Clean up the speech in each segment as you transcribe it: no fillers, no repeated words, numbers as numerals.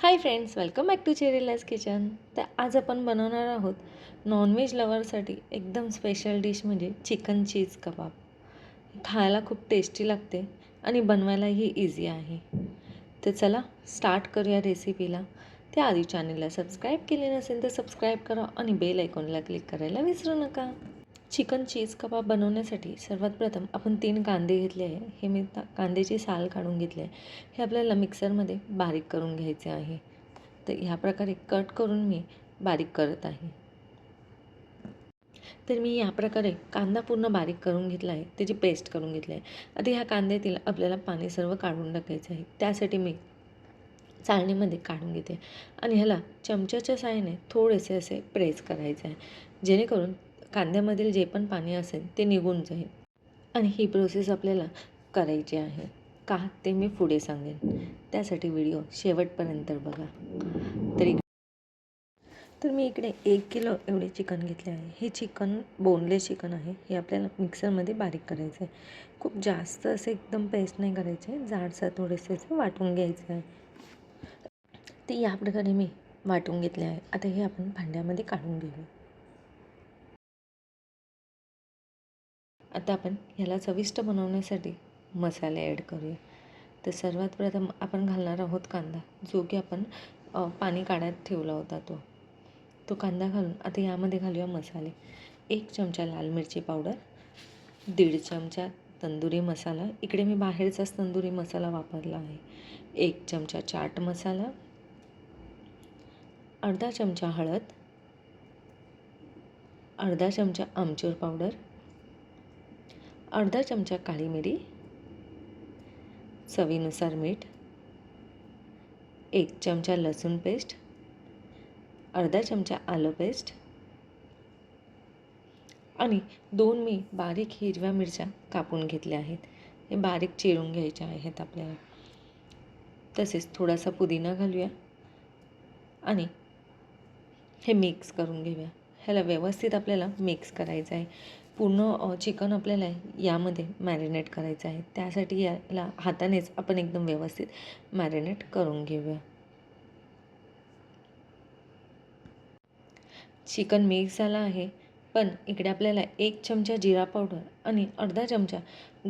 High friends, welcome back to Cherilaj kitchen. तर आज आपण बनवणार आहोत नॉनव्हेज लवरसाठी एकदम स्पेशल डिश म्हणजे चिकन चीज कबाब. खायला खूप टेस्टी लागते आणि बनवायलाही इझी आहे. तर चला स्टार्ट करूया रेसिपीला. त्याआधी चॅनलला सबस्क्राईब केले नसेल तर सबस्क्राईब करा आणि बेल आयकॉनला क्लिक करायला विसरू नका. चिकन चीज कबाब बनवण्यासाठी सर्वात प्रथम आपण 3 कांदे घेतले आहे. हे मी कांद्याची साल काढून घेतले आहे. हे आपल्याला मिक्सरमध्ये बारीक करून घ्यायचे आहे. तर ह्या प्रकारे कट करून मी बारीक करत आहे. तर मी या प्रकारे कांदा पूर्ण बारीक करून घेतला आहे, त्याची पेस्ट करून घेतली आहे. आता ह्या कांद्यातील आपल्याला पाणी सर्व काढून टाकायचं आहे. त्यासाठी मी चाळणीमध्ये काढून घेते आणि ह्याला चमच्याच्या साहाय्याने थोडेसे असे प्रेस करायचे आहे, जेणेकरून कांद्यामधील जे पण पाणी असेल ते निघून जाईल. आणि ही प्रोसेस आपल्याला करायची आहे का ते मी पुढे सांगेन. त्यासाठी व्हिडिओ शेवटपर्यंत बघा. तर मी इकडे 1 किलो एवढे चिकन घेतले आहे. हे चिकन बोनलेस चिकन आहे. हे आपल्याला मिक्सरमध्ये बारीक करायचं आहे. खूप जास्त असे एकदम पेस्ट नाही करायचे आहे, जाडसर थोडेसे असे वाटून घ्यायचे आहे. ते या प्रकारे मी वाटून घेतले आहे. आता हे आपण भांड्यामध्ये काढून घेऊ. आता आपण ह्याला चविष्ट बनवण्यासाठी मसाले ॲड करूया. तर सर्वात प्रथम आपण घालणार आहोत कांदा, जो की आपण पाणी काढत ठेवला होता तो कांदा घालून आता यामध्ये घालूया मसाले. 1 चमचा लाल मिरची पावडर, 1.5 चमचा तंदुरी मसाला, इकडे मी बाहेरचाच तंदुरी मसाला वापरला आहे. 1 चमचा चाट मसाला, अर्धा चमचा हळद, अर्धा चमचा आमचूर पावडर, अर्धा चमचा काळी मिरी, चवीनुसार मीठ, 1 चमचा लसूण पेस्ट, अर्धा चमचा आलं पेस्ट आणि 2 मी बारीक हिरव्या मिरच्या कापून घेतल्या आहेत. हे बारीक चिरून घ्यायच्या आहेत आपल्याला. तसेच थोडासा पुदिना घालूया आणि हे मिक्स करून घेऊया. ह्याला व्यवस्थित आपल्याला मिक्स करायचं आहे. पूर्ण चिकन आपल्याला यामध्ये मॅरिनेट करायचं आहे. त्यासाठी याला हातानेच आपण एकदम व्यवस्थित मॅरिनेट करून घेऊया. चिकन मिक्स झालं आहे, पण इकडे आपल्याला 1 चमचा जिरा पावडर आणि अर्धा चमचा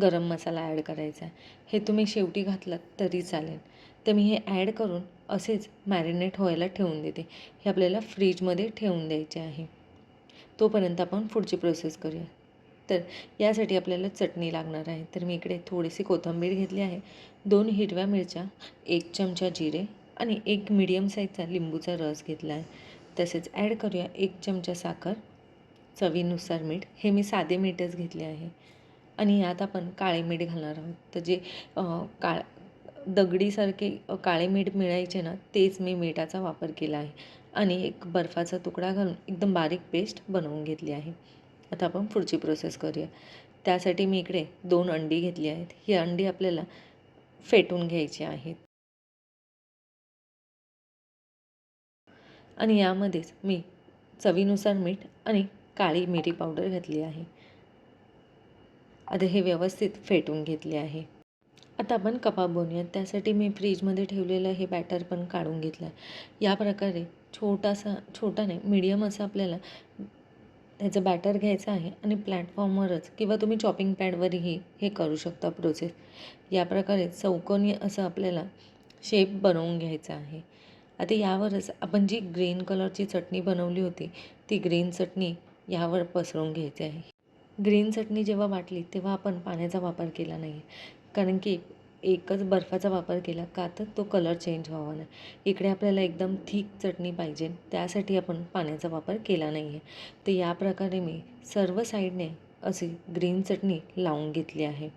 गरम मसाला ॲड करायचा आहे. हे तुम्ही शेवटी घातलात तरी चालेल. तर मी हे ॲड करून असेच मॅरिनेट व्हायला ठेवून देते. हे आपल्याला फ्रीजमध्ये ठेवून द्यायचे आहे. तोपर्यंत आपण पुढची प्रोसेस करूया. तर यासाठी आपल्याला चटणी लागणार आहे. तर मी इकडे थोडीशी कोथिंबीर घेतली आहे, 2 हिरव्या मिरच्या, 1 चमचा जिरे आणि 1 मीडियम साईजचा लिंबूचा रस घेतला आहे. तसेच ॲड करूया 1 चमचा साखर, चवीनुसार मीठ. हे मी साधे मीठच घेतले आहे आणि यात आपण काळे मीठ घालणार आहोत. तर जे दगडीसारखे काळे मीठ मिळायचे ना, तेच मी मिठाचा वापर केला आहे आणि एक बर्फाचा तुकडा घालून एकदम बारीक पेस्ट बनवून घेतली आहे. आता आपण पुढची प्रोसेस करूया. त्यासाठी मी इकडे 2 अंडी घेतली आहेत. ही अंडी आपल्याला फेटून घ्यायची आहेत आणि यामध्येच मी चवीनुसार मीठ आणि काळी मिरी पावडर घातली आहे. आता हे व्यवस्थित फेटून घेतले आहे. आता आपण कबाब बनवूया. त्यासाठी मी फ्रीजमध्ये ठेवलेलं हे बॅटर पण काढून घेतलं आहे. या प्रकारे छोटा नाही, मीडियम असं आपल्याला त्याचं बॅटर घ्यायचं आहे आणि प्लॅटफॉर्मवरच किंवा तुम्ही चॉपिंग पॅडवरही हे करू शकता प्रोसेस. या प्रकारे चौकोनी असं आपल्याला शेप बनवून घ्यायचा आहे. आता यावरच आपण जी ग्रीन कलरची चटणी बनवली होती, ती ग्रीन चटणी यावर पसरवून घ्यायची आहे. ग्रीन चटणी जेव्हा वाटली तेव्हा आपण पाण्याचा वापर केला नाही, कारण की एकच बर्फाचा वापर केला का तर तो कलर चेंज व्हावा नाही. इकडे आपल्याला एकदम थिक चटणी पाहिजे, त्यासाठी आपण पाण्याचा वापर केला नाही आहे. तर या प्रकारे मी सर्व साईडने अशी ग्रीन चटणी लावून घेतली आहे.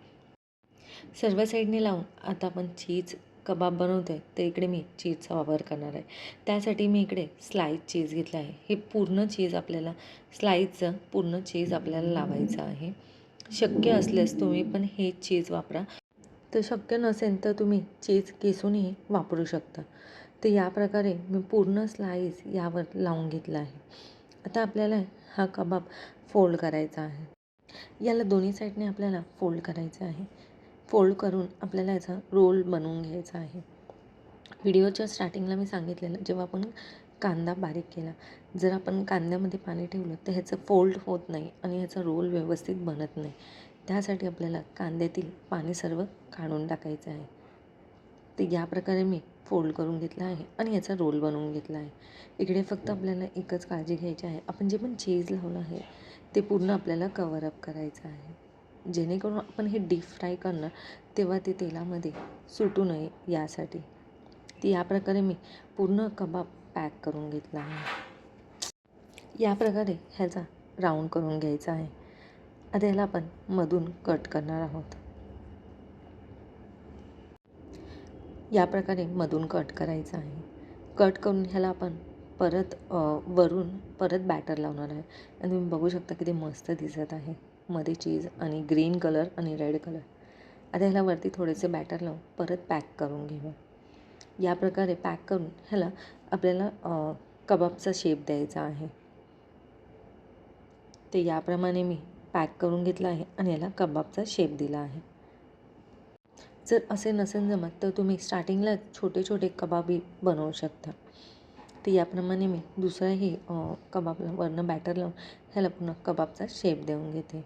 सर्व साईडने लावून आता आपण चीज कबाब बनवतो आहे, तर इकडे मी चीजचा वापर करणार आहे. त्यासाठी मी इकडे स्लाईस चीज घेतला आहे. हे पूर्ण चीज आपल्याला स्लाईसचं पूर्ण चीज आपल्याला लावायचं आहे. शक्य असल्यास तुम्ही पण हे चीज वापरा. तर शक्य नसेल तर तुम्ही चीज किसूनही वापरू शकता. तर या प्रकारे मी पूर्ण स्लाईस यावर लावून घेतला आहे. आता आपल्याला हा कबाब फोल्ड करायचा आहे. याला दोन्ही साईडने आपल्याला फोल्ड करायचं आहे. फोल्ड करून आपल्याला याचा रोल बनवून घ्यायचा आहे. व्हिडिओच्या स्टार्टिंगला मी सांगितलेलं, जेव्हा आपण कांदा बारीक केला, जर आपण कांद्यामध्ये पाणी ठेवलं तर ह्याचं फोल्ड होत नाही आणि ह्याचा रोल व्यवस्थित बनत नाही. त्यासाठी आपल्याला कांद्यातील पाणी सर्व काढून टाकायचं आहे. ते या प्रकारे मी फोल्ड करून घेतला आहे आणि याचा रोल बनवून घेतला आहे. इकडे फक्त आपल्याला एकच काळजी घ्यायची आहे, आपण जे पण चीज लावलं आहे ते पूर्ण आपल्याला कवर अप करायचं आहे, जेणेकरून आपण हे डीप फ्राय करणार तेव्हा ते तेलामध्ये सुटू नये यासाठी. ती या प्रकारे मी पूर्ण कबाब पॅक करून घेतला आहे. या प्रकारे ह्याचा राऊंड करून घ्यायचा आहे. आता ह्याला आपण मधून कट करणार आहोत. या प्रकारे मधून कट करायचं आहे. कट करून ह्याला आपण परत वरून परत बॅटर लावणार आहे आणि तुम्ही बघू शकता किती मस्त दिसत आहे. मध्ये चीज आणि ग्रीन कलर आणि रेड कलर. आता ह्याला वरती थोडेसे बॅटर लावून परत पॅक करून घेऊ. या प्रकारे पॅक करून ह्याला आपल्याला कबाबचा शेप द्यायचा आहे. ते याप्रमाणे मी पॅक करून घेतला आहे आणि याला कबाबचा शेप दिला आहे. जर असे नसेल जमत तर तुम्ही स्टार्टिंगला छोटे छोटे कबाबी बनवू शकता. तर याप्रमाणे मी दुसराही कबाबला वरनं बॅटर लावून ह्याला पुन्हा कबाबचा शेप देऊन घेते.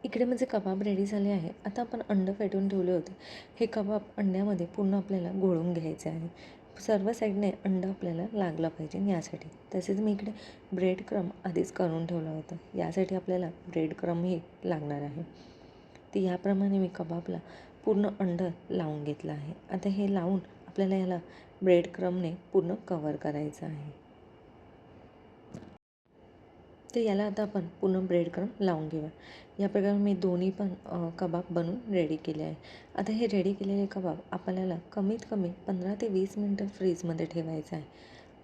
इकडे माझे कबाब रेडी झाले आहे. आता आपण अंडं फेटून ठेवले होते. हे कबाब अंड्यामध्ये पूर्ण आपल्याला घोळून घ्यायचे आहे. सर्व साईडने अंडं आपल्याला लागलं पाहिजे यासाठी. तसेच मी इकडे ब्रेड क्रम आधीच करून ठेवलं होतं. यासाठी आपल्याला ब्रेड क्रमही लागणार आहे. तर याप्रमाणे मी कबाबला पूर्ण अंडं लावून घेतलं आहे. आता हे लावून आपल्याला याला ब्रेड क्रमने पूर्ण कवर करायचं आहे. तर याला आता आपण पूर्ण ब्रेड क्रम लावून घेऊया. या प्रकारे मी दोन्ही पण कबाब बनवून रेडी केले आहे. आता हे रेडी केलेले कबाब आपल्याला कमीत कमी 15 ते 20 मिनटं फ्रीजमध्ये ठेवायचं आहे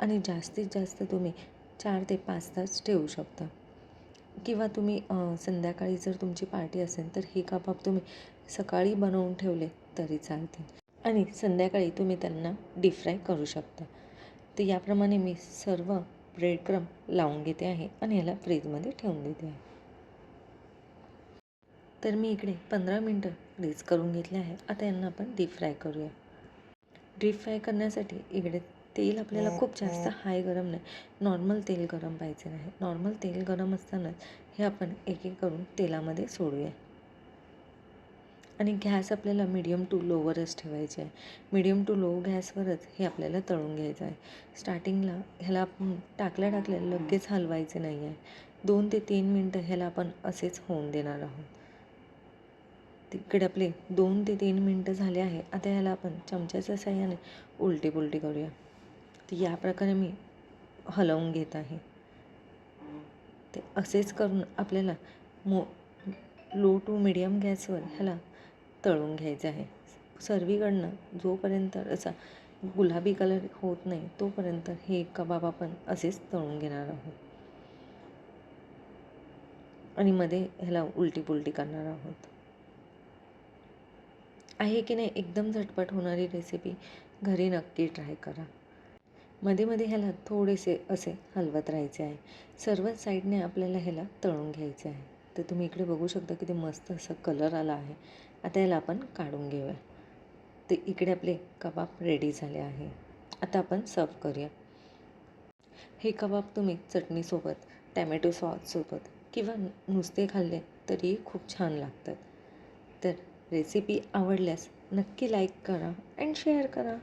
आणि जास्तीत जास्त तुम्ही 4 ते 5 तास ठेवू शकता. किंवा तुम्ही संध्याकाळी जर तुमची पार्टी असेल तर हे कबाब तुम्ही सकाळी बनवून ठेवले तरी चालतील आणि संध्याकाळी तुम्ही त्यांना डीप फ्राय करू शकता. तर याप्रमाणे मी सर्व ब्रेड क्रम लावून घेते आहे आणि याला फ्रीजमध्ये ठेवून देते आहे. तर मी इकडे 15 मिनटं फ्रीज करून घेतले आहे. आता यांना आपण डीप फ्राय करूया. डीप फ्राय करण्यासाठी इकडे तेल आपल्याला खूप जास्त हाय गरम नाही, नॉर्मल तेल गरम पाहिजे आहे. नॉर्मल तेल गरम असतानाच हे आपण एक एक करून तेलामध्ये सोडूया आणि गॅस आपल्याला मीडियम टू लोवरच ठेवायचे आहे. मीडियम टू लो गॅसवरच हे आपल्याला तळून घ्यायचं आहे. स्टार्टिंगला ह्याला आपण टाकल्या लगेच हलवायचे नाही आहे. 2 ते 3 मिनटं ह्याला आपण असेच होऊन देणार आहोत. तिकडे आपले 2 ते 3 मिनटं झाले आहे. आता ह्याला आपण चमच्याच्या साहाय्याने उलटी पुलटी करूया. तर या प्रकारे मी हलवून घेत आहे. ते असेच करून आपल्याला लो टू मिडियम गॅसवर ह्याला तळून घ्यायचं आहे. सर्वीकडनं जोपर्यंत असा गुलाबी कलर होत नाही तोपर्यंत हे कबाब आपण असेच तळून घेणार आहोत आणि मध्ये ह्याला उलटी पुलटी करणार आहोत. आहे की नाही एकदम झटपट होणारी रेसिपी, घरी नक्की ट्राय करा. मध्ये मध्ये ह्याला थोडेसे असे हलवत राहायचे आहे. सर्व साईडने आपल्याला ह्याला तळून घ्यायचे आहे. तर तुम्ही इकडे बघू शकता किती मस्त असा कलर आला आहे. आता याला आपण काढून घेऊया. ते इकडे आपले कबाब रेडी झाले आहे. आता आपण सर्व करूया. हे कबाब तुम्ही चटणीसोबत, टॅमॅटो सॉससोबत किंवा नुसते खाल्ले तरी खूप छान लागतात. तर रेसिपी आवडल्यास नक्की लाईक करा अँड शेअर करा.